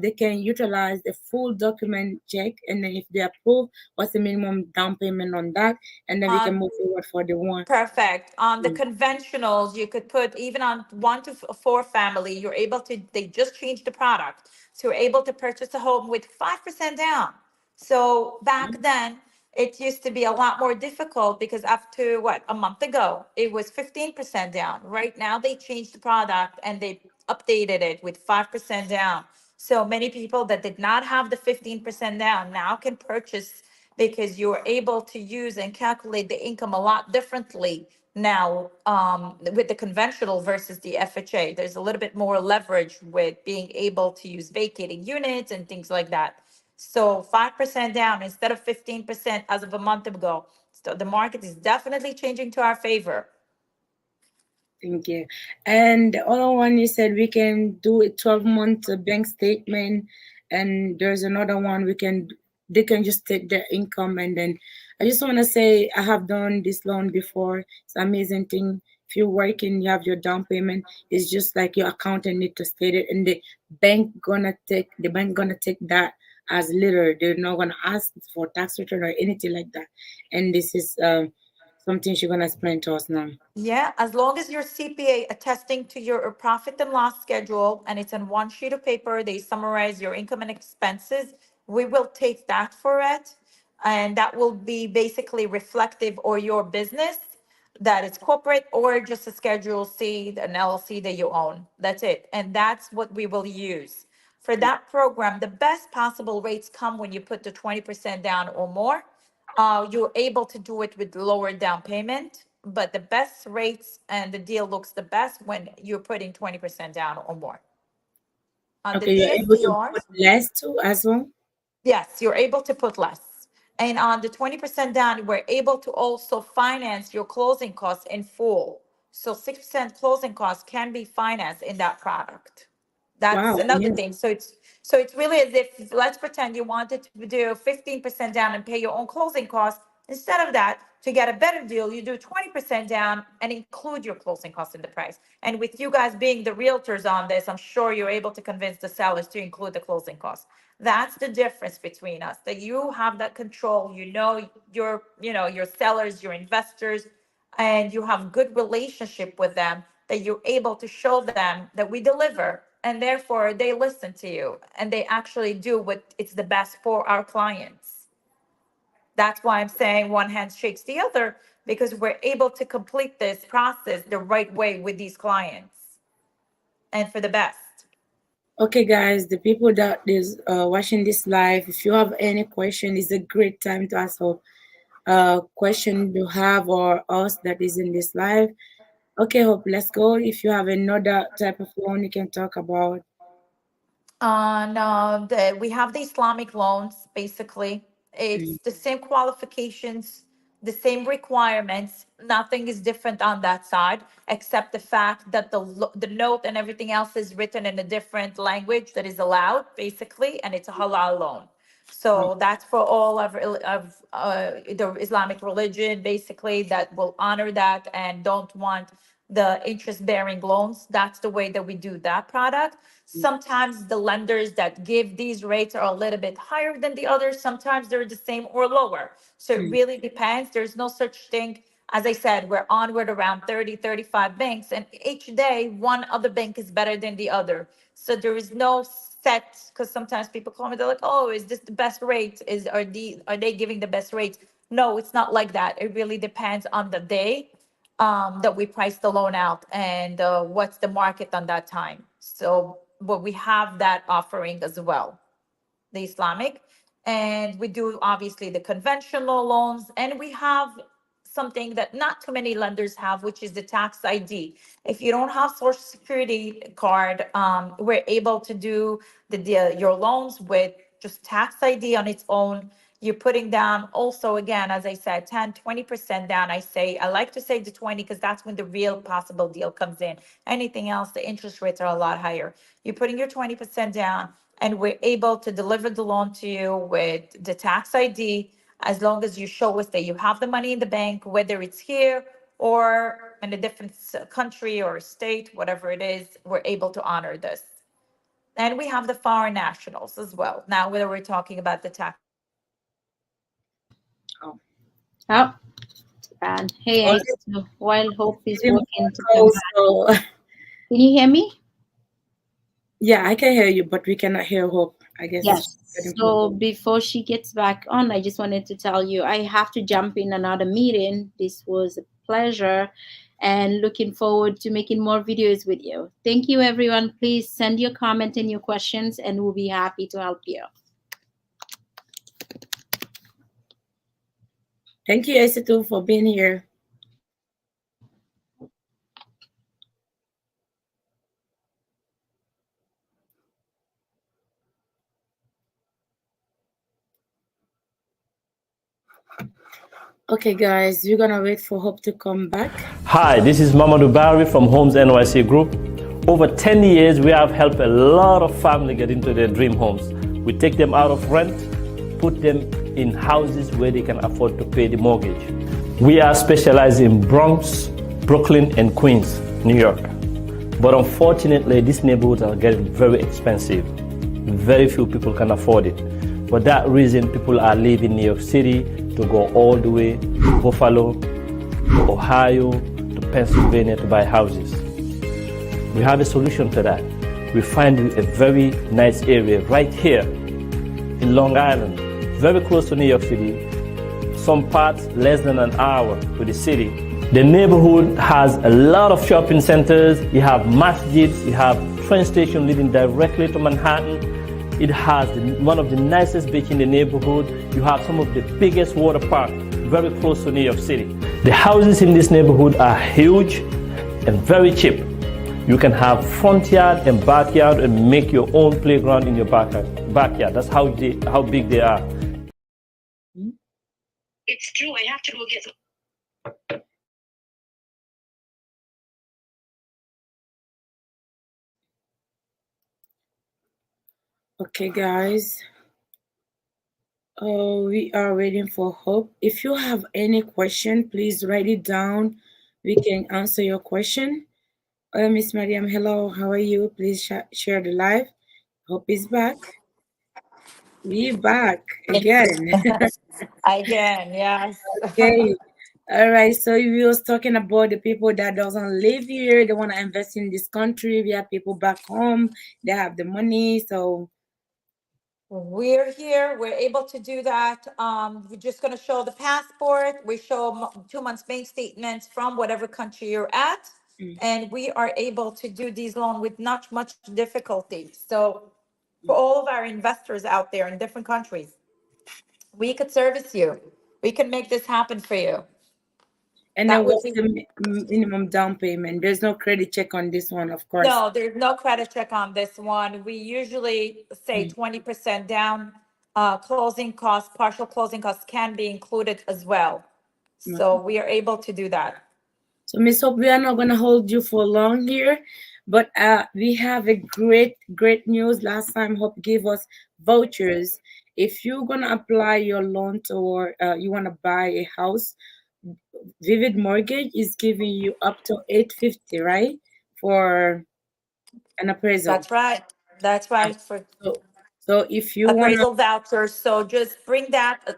S10: they can utilize the full document check, and then if they approve, what's the minimum down payment on that, and then we can move forward for the one.
S11: Perfect. On the conventionals, you could put even on 1 to 4 family, you're able to, they just changed the product. So you're able to purchase a home with 5% down. So back then, it used to be a lot more difficult because after a month ago, it was 15% down. Right now, they changed the product and they updated it with 5% down. So many people that did not have the 15% down now can purchase because you're able to use and calculate the income a lot differently now with the conventional versus the FHA. There's a little bit more leverage with being able to use vacating units and things like that. So 5% down instead of 15% as of a month ago. So the market is definitely changing to our favor.
S10: Thank you. And the other one, you said we can do a 12-month bank statement, and there's another one they can just take their income. And then I just want to say I have done this loan before. It's an amazing thing. If you're working, you have your down payment. It's just like your accountant need to state it, and the bank gonna take that as little. They're not gonna ask for tax return or anything like that. And this is something she's gonna explain to us now.
S11: Yeah, as long as your CPA attesting to your profit and loss schedule and it's on one sheet of paper, they summarize your income and expenses, we will take that for it. And that will be basically reflective or your business, that it's corporate or just a Schedule C, an LLC that you own. That's it. And that's what we will use. For that program, the best possible rates come when you put the 20% down or more. You're able to do it with lower down payment, but the best rates and the deal looks the best when you're putting 20% down or more.
S10: Okay, you're able to put less too as well?
S11: Yes, you're able to put less. And on the 20% down, we're able to also finance your closing costs in full. So 6% closing costs can be financed in that product. That's another thing. So it's really as if, let's pretend you wanted to do 15% down and pay your own closing costs. Instead of that, to get a better deal, you do 20% down and include your closing costs in the price. And with you guys being the realtors on this, I'm sure you're able to convince the sellers to include the closing costs. That's the difference between us, that you have that control, your sellers, your investors, and you have good relationship with them, that you're able to show them that we deliver and therefore they listen to you and they actually do what it's the best for our clients. That's why I'm saying one hand shakes the other, because we're able to complete this process the right way with these clients and for the best.
S10: Okay, guys, the people that is watching this live, if you have any question, it's a great time to ask a question you have or us that is in this live. Okay, Hope, let's go. If you have another type of loan you can talk about.
S11: No, we have the Islamic loans, basically. It's the same qualifications, the same requirements. Nothing is different on that side, except the fact that the note and everything else is written in a different language that is allowed, basically, and it's a halal loan. So that's for all of the Islamic religion, basically, that will honor that and don't want the interest-bearing loans. That's the way that we do that product. Sometimes the lenders that give these rates are a little bit higher than the others. Sometimes they're the same or lower. So it really depends. There's no such thing. As I said, we're onward around 30, 35 banks, and each day one other bank is better than the other. So there is no set, because sometimes people call me, they're like, oh, is this the best rate? Are they giving the best rates? No, it's not like that. It really depends on the day that we price the loan out and what's the market on that time. So but we have that offering as well, the Islamic, and we do obviously the conventional loans, and we have something that not too many lenders have, which is the tax ID. If you don't have Social Security card, we're able to do your loans with just tax ID on its own. You're putting down also, again, as I said, 10, 20% down. I like to say the 20 because that's when the real possible deal comes in. Anything else, the interest rates are a lot higher. You're putting your 20% down, and we're able to deliver the loan to you with the tax ID, as long as you show us that you have the money in the bank, whether it's here or in a different country or state, whatever it is, we're able to honor this. And we have the foreign nationals as well. Now, whether we're talking about the tax.
S13: Oh, and hey, while Hope is working to come back. Can you hear me?
S10: Yeah, I can hear you, but we cannot hear Hope, I guess.
S13: Yes. So before she gets back on, I just wanted to tell you I have to jump in another meeting. This was a pleasure and looking forward to making more videos with you. Thank you, everyone. Please send your comment and your questions, and we'll be happy to help you.
S10: Thank you, Aissatou, for being here. Okay, guys, we're gonna wait for Hope to come back.
S1: Hi, this is Mamadou Barry from Homes NYC Group. Over 10 years, we have helped a lot of families get into their dream homes. We take them out of rent, put them in houses where they can afford to pay the mortgage. We are specialized in Bronx, Brooklyn, and Queens, New York. But unfortunately, these neighborhoods are getting very expensive. Very few people can afford it. For that reason, people are leaving New York City to go all the way to Buffalo, to Ohio, to Pennsylvania to buy houses. We have a solution to that. We find a very nice area right here in Long Island, very close to New York City, some parts less than an hour to the city. The neighborhood has a lot of shopping centers. You have masjids, you have train station leading directly to Manhattan. It has one of the nicest beaches in the neighborhood. You have some of the biggest water parks very close to New York City. The houses in this neighborhood are huge and very cheap. You can have front yard and backyard and make your own playground in your backyard. That's how big they are.
S15: It's true. I have to go get some.
S10: Okay, guys. We are waiting for Hope. If you have any question, please write it down. We can answer your question. Miss Mariam, hello. How are you? Please share the live. Hope is back. We back again.
S11: Again, yes.
S10: Okay. All right, so we was talking about the people that doesn't live here, they want to invest in this country. We have people back home, they have the money, so
S11: we're here. We're able to do that. We're just going to show the passport. We show 2 months bank statements from whatever country you're at, and we are able to do these loans with not much difficulty. So, for all of our investors out there in different countries, we could service you. We can make this happen for you.
S10: and
S11: That
S10: then
S11: would
S10: what's
S11: be-
S10: the minimum down payment? There's no credit check on this one, of course.
S11: No, there's no credit check on this one. We usually say 20% down. Closing costs, partial closing costs can be included as well. So we are able to do that.
S10: So, Miss Hope, we are not going to hold you for long here, but we have a great news. Last time, Hope gave us vouchers. If you're going to apply your loan or you want to buy a house, Vivid Mortgage is giving you up to $850, right, for an appraisal.
S11: That's right. That's right. For
S10: so if you want
S11: appraisal vouchers, so just bring that.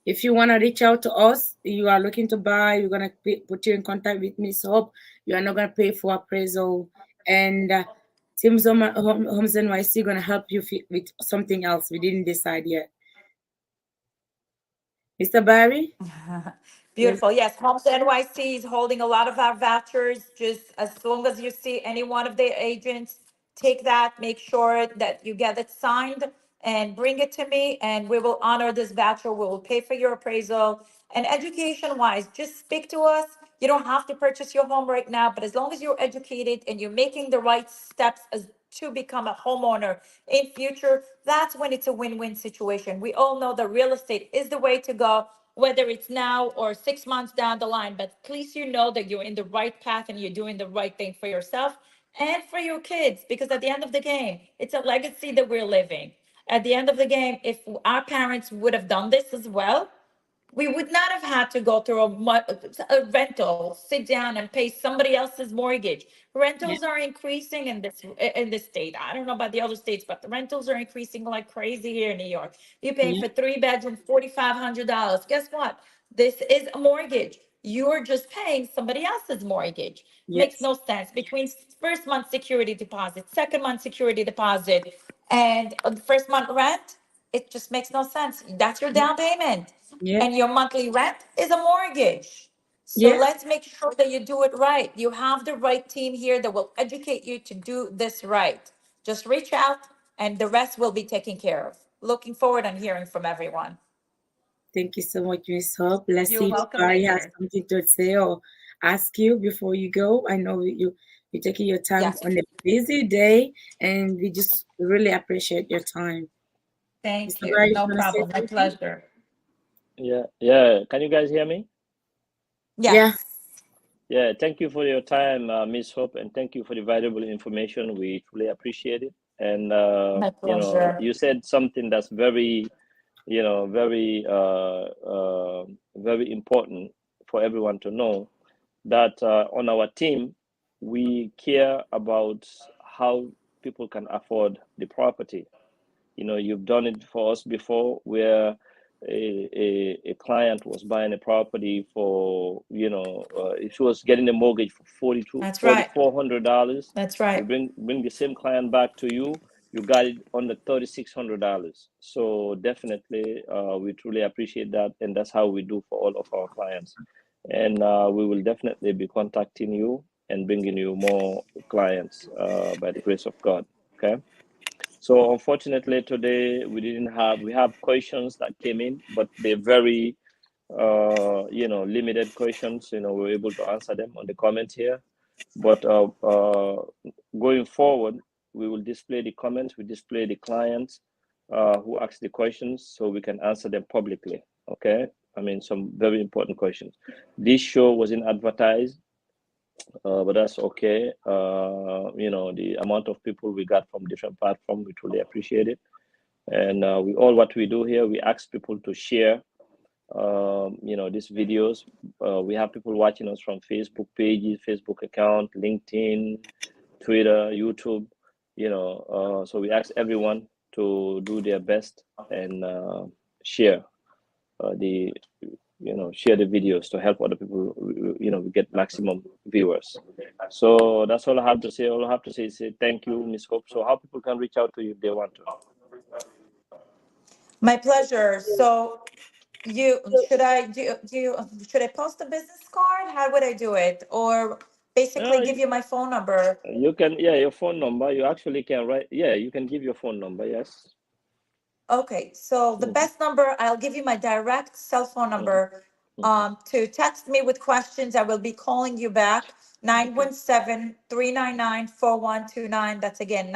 S10: If you want to reach out to us, you are looking to buy, we're going to put you in contact with Miss Hope. You are not going to pay for appraisal. And Teams Homes NYC going to help you with something else. We didn't decide yet. Mr. Barry?
S11: Beautiful. Yes, Homes NYC is holding a lot of our vouchers. Just as long as you see any one of their agents, take that, make sure that you get it signed and bring it to me, and we will honor this voucher. We will pay for your appraisal. And education-wise, just speak to us. You don't have to purchase your home right now, but as long as you're educated and you're making the right steps to become a homeowner in future, that's when it's a win-win situation. We all know that real estate is the way to go, whether it's now or 6 months down the line, but at least you know that you're in the right path and you're doing the right thing for yourself and for your kids, because at the end of the game, it's a legacy that we're living. At the end of the game, if our parents would have done this as well, we would not have had to go through a rental, sit down and pay somebody else's mortgage. Rentals are increasing in this state. I don't know about the other states, but the rentals are increasing like crazy here in New York. You're paying for 3 bedrooms, $4,500. Guess what? This is a mortgage. You're just paying somebody else's mortgage. Makes no sense. Between first month security deposit, second month security deposit, and the first month rent, it just makes no sense. That's your down payment. And your monthly rent is a mortgage. So let's make sure that you do it right. You have the right team here that will educate you to do this right. Just reach out and the rest will be taken care of. Looking forward and hearing from everyone.
S10: Thank you so much, Miss Hope. Let's
S11: You're
S10: see if
S11: welcome,
S10: Barry
S11: my
S10: has
S11: dear.
S10: something to say or ask you before you go. I know you're taking your time on a busy day, and we just really appreciate your time.
S11: Thank
S10: Mr.
S11: you.
S10: Barry,
S11: No
S10: you wanna say
S11: problem. My
S10: something?
S11: pleasure.
S1: Yeah. Can you guys hear me?
S11: Yes.
S1: Yeah. Thank you for your time, Miss Hope, and thank you for the valuable information. We truly appreciate it. And
S11: My pleasure.
S1: you said something that's very, very, very important for everyone to know, that on our team, we care about how people can afford the property. You've done it for us before, where a client was buying a property for, she was getting a mortgage for
S11: That's right.
S1: $4,400.
S11: That's right.
S1: We bring the same client back to you. You got it under $3,600. So definitely, we truly appreciate that, and that's how we do for all of our clients. And we will definitely be contacting you and bringing you more clients by the grace of God. Okay. So unfortunately today we have questions that came in, but they're very limited questions. We're able to answer them on the comments here. But going forward, we will display the comments, we display the clients who asked the questions, so we can answer them publicly. Okay. I mean, some very important questions. This show wasn't advertised. But that's okay. The amount of people we got from different platforms, we truly appreciate it. And what we do here, we ask people to share, these videos. We have people watching us from Facebook pages, Facebook account, LinkedIn, Twitter, YouTube. So we ask everyone to do their best and share the share the videos to help other people, get maximum viewers. So that's all I have to say. All I have to say is thank you, Ms. Hope. So how people can reach out to you if they want to?
S11: My pleasure. So should I post a business card? How would I do it? Or basically give you my phone number?
S1: You can, your phone number. You actually can write. Yeah, you can give your phone number. Yes.
S11: Okay, so the best number, I'll give you my direct cell phone number. To text me with questions, I will be calling you back. 917-399-4129. That's again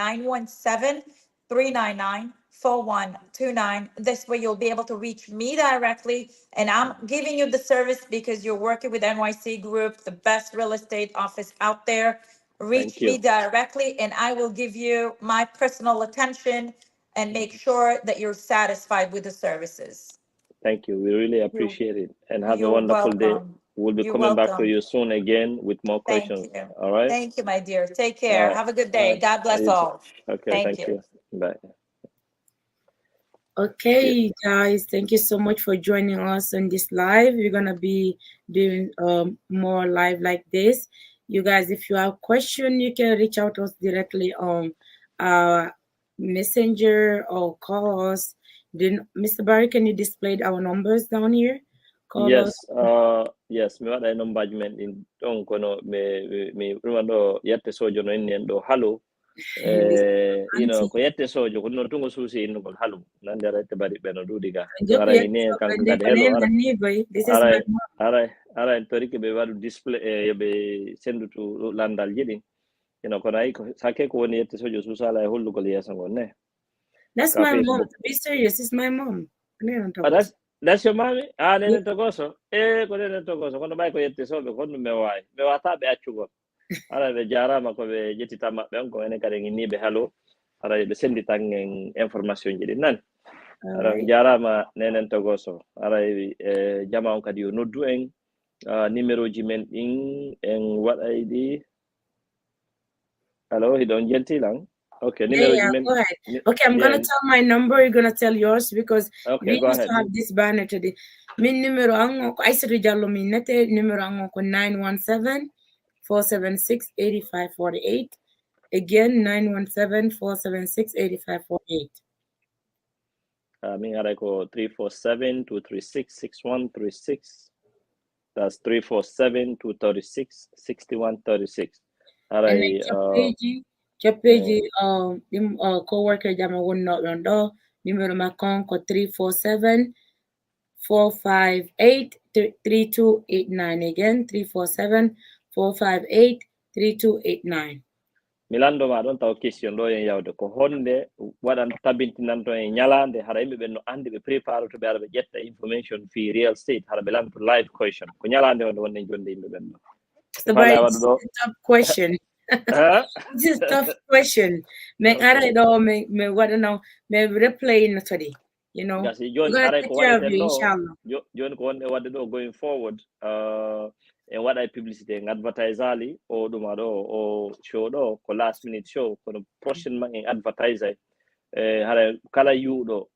S11: 917-399-4129. This way you'll be able to reach me directly. And I'm giving you the service because you're working with NYC Group, the best real estate office out there. Reach me directly and I will give you my personal attention and make sure that you're satisfied with the services.
S1: Thank you. We really appreciate it. And have a
S11: You're
S1: wonderful day.
S11: welcome.
S1: We'll be
S11: You're
S1: coming back to
S11: welcome.
S1: you soon again with more questions.
S11: Thank you.
S1: All right?
S11: Thank you, my dear. Take care.
S1: All right.
S11: Have a good
S1: All
S11: day.
S1: right.
S11: God bless
S1: You too.
S11: all.
S1: Okay, thank you. Bye.
S10: Okay, guys, thank you so much for joining us on this live. We're gonna be doing more live like this. You guys, if you have questions, you can reach out to us directly on Messenger or call us. Then, Mr. Barry, can you display our numbers down here? Call
S1: Yes,
S10: us.
S1: yes, mi waɗa nombajment ɗin ɗon kono mi ɗuman ɗo yette sojo no inni en ɗo halu ko yette sojo ko noon tungo suusi innugol halu nande ara ette baɗi ɓe no ɗuuɗi ga so ara ini en kanko kadi hello ara en toriki ɓe waɗu display yoɓe sendutu landal jiɗin kono ayi sakke ko woni yette sojo suusala e hollugol yeeso ngon ne.
S10: That's my mom. To be serious, it's my mom.
S1: That's your mommy? Nene Togoso. Ko nene Togoso. Kono bay ko yette soɓe kono me wataɓe accugol. Ara ɓe jarama ko ɓe jettita maɓɓe on ko enen kadi nginniɓe haalo ara ɓe sendi tan en information ji ɗi nani. Ara jarama nenen Togoso. Ara jama on kadi yo noddu en numéro ji men ɗin en waɗay ɗi. Hello, hiɗon jeltilan. Okay,
S10: yeah, go ahead. Okay, I'm gonna tell my number. You're gonna tell yours because we also have this banner today. Min numero ango Aissatou Diallo min nete numero ango ko 917-476-8548. Again, 917-476-8548.
S1: Min aray ko 347-236-6136. That's 347-236-6136. Aray
S10: Chappeji co-worker jama wonno ɗon ɗo numéro makon ko 347-458-3289. Again 347-458-3289.
S1: Milando ma ɗon taw question ɗo en yawde ko honde waɗan tabintinan to en ñalande hara yimɓe ɓen no andi ɓe prépare to ɓe ara ɓe ƴetta information fi real estate hara ɓe lanto live question ko ñalande wonde wonde jonde yimɓe ɓen ɗo.
S10: It's a very tough question. This is a tough question. Me do me waɗano me replay no today.
S1: Gasi joni aray ko waɗeten ɗo joni ko wonde wadde ɗo going forward en waɗa publicité en advertise ali o ɗuma ɗo o show ɗo ko last minute show kono prochainement en advertise hara kala yuɗo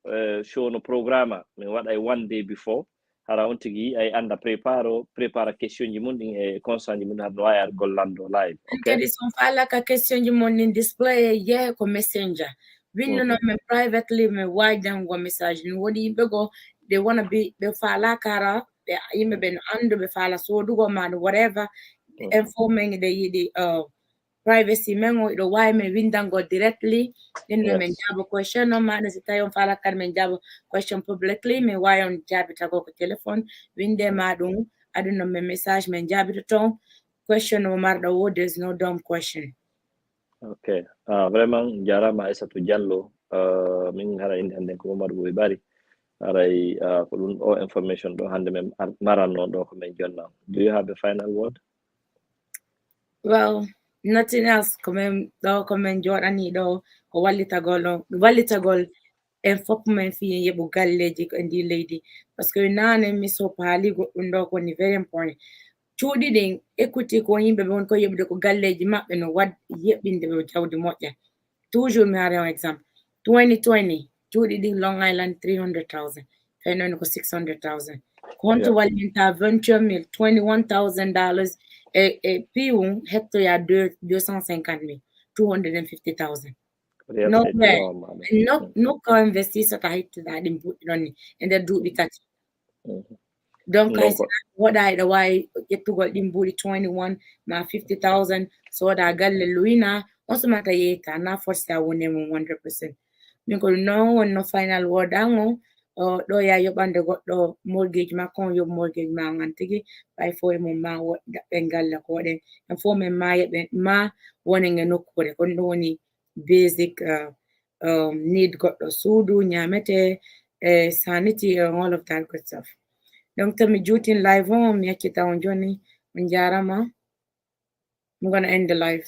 S1: show no programme min waɗa one day before hara on tigi ay anda prépare question ji mun ɗin e constant ji mun har no wawi ar gollando live.
S10: Kadi son fala ka question ji mon in display ko messenger winno no me privately me wajdango message no woni yimɓe go they wanna be ɓe fala kara ɓe yimɓe ɓe no andu ɓe fala sodugo ma whatever informing the yiɗi privacy men o ɗo wawi men windango directly ɗinno men jaabo question on maɗa so tawi on fala kadi men jaabo question publicly min wawi on jaabitago ko téléphone winde ma ɗum aduno men message men jaabito ton question o marɗo wo there's no dumb question.
S1: Okay, vraiment jarama Aissatou Diallo min hara inde hande ko Mamadou Boy Bari aray ko ɗum o information ɗo hande men maranno ɗo ko men jonna. Do you have a final word?
S10: Well, nothing else komen joɗani ɗo ko wallitagol en fof men fi yeɓu galleji ko ndi leydi parce que nane mi so paali goɗɗum ɗo koni very important cuuɗi ɗin écoute ko yimɓe ɓe won ko yeɓude ko galleji maɓɓe no wad yeɓɓinde ɓe jawdi moƴƴa toujours mi haare on exemple 2020 cuuɗi ɗin Long Island 300,000 fenoni ko 600,000 konto walinta 21 $21,000 et puis on hecto ya 250,000 $250,000 no ka investi sa kahit da din put on and the do bikat donc what I the why get to got din buli 21 na 50,000 so da galle luina also mata yeta na force ya wone 100% min ko no final word ango do ya yobande goddo mortgage ma kon yob mortgage ma ngantigi bay fo e mum ma bengal ko den en fo men ma yebe ma woni ngeno ko de kon woni basic need goddo sudu nyamete sanity and all of that good stuff donc tami jutin live on mi akita on joni on jarama I'm gonna end the live